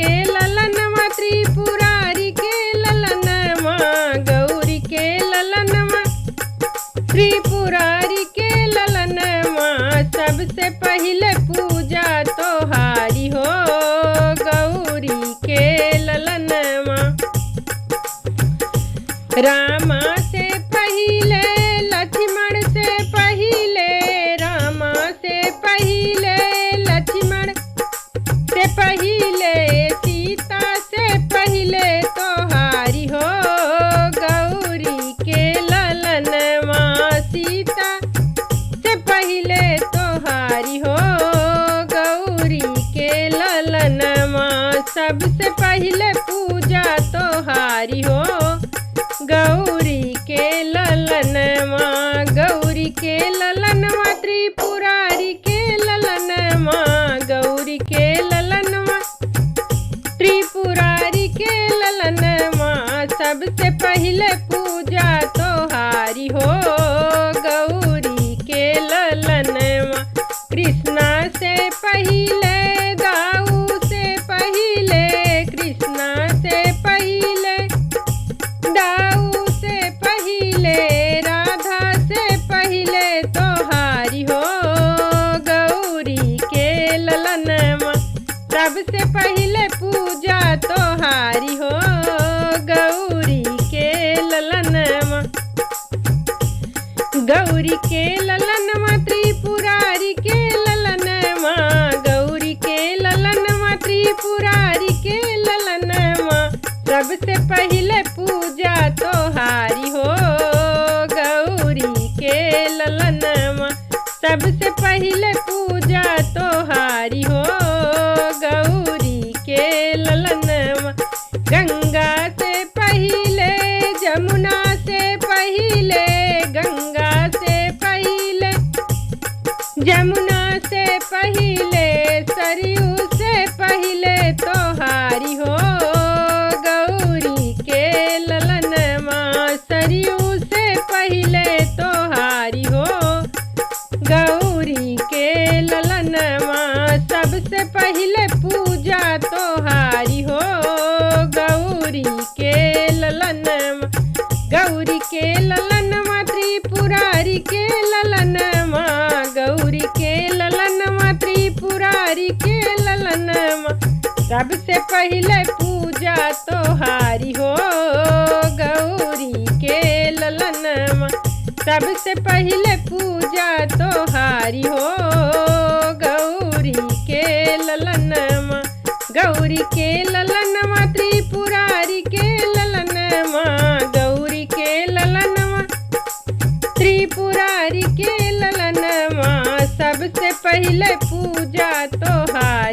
के ललनवा त्रिपुरारी के ललनवा गौरी के ललनवा त्रिपुरारी के ललनवा सबसे पहले पूजा तोहारी हो गौरी के ललनवा। रामा से पहिले लक्ष्मण से पहिले रामा से पहिले लक्ष्मण से पहिले सीता से पहिले तोहारी हो गौरी के ललनवा सीता से पहिले तोहारी हो गौरी के ललनवा सबसे पहिले पूजा तोहारी हो गौरी के ललनवा। गौरी के ललनवा त्रिपुरारी के ललनवा गौरी के ललनवा त्रिपुरारी के ललनवा सबसे पहले पूजा तोहारी हो गौरी के ललनवा। कृष्णा से पहले दाऊ से पहले कृष्णा से पहले दाऊ से पहले राधा से पहले तोहारी हो गौरी के ललनवा सबसे पहले पूजा तोहारी हो गौरी के ललनवा। गौरी के ललनवा त्रिपुरारी के ललनवा गौरी के ललनवा त्रिपुरारी के ललनवा सबसे पहले पूजा तोहारी हो गौरी के ललनवा सबसे पहले पूजा तोहारी हो गौरी के ललनवा। गंगा से पहले जमुना से पहले गंगा से पहले जमुना से पहले सरयू से पहले तोहारी हो गौरी के ललनवा सरयू से पहले तोहारी हो गौरी के ललनवा सबसे पहले पूजा तोहारी हो गौरी के ललनवा। गौरी के ललनवा त्रिपुरारी के ललनवा गौरी के ललनवा त्रिपुरारी के ललनवा सबसे पहले पूजा तोहारी हो गौरी के ललनवा सबसे पहले पूजा तोहारी हो गौरी के ललनवा। गौरी के ललनवा त्रिपुरारी के ललनवा गौरी के ललनवा त्रिपुरारी के ललनवा सबसे पहले पूजा तोहारी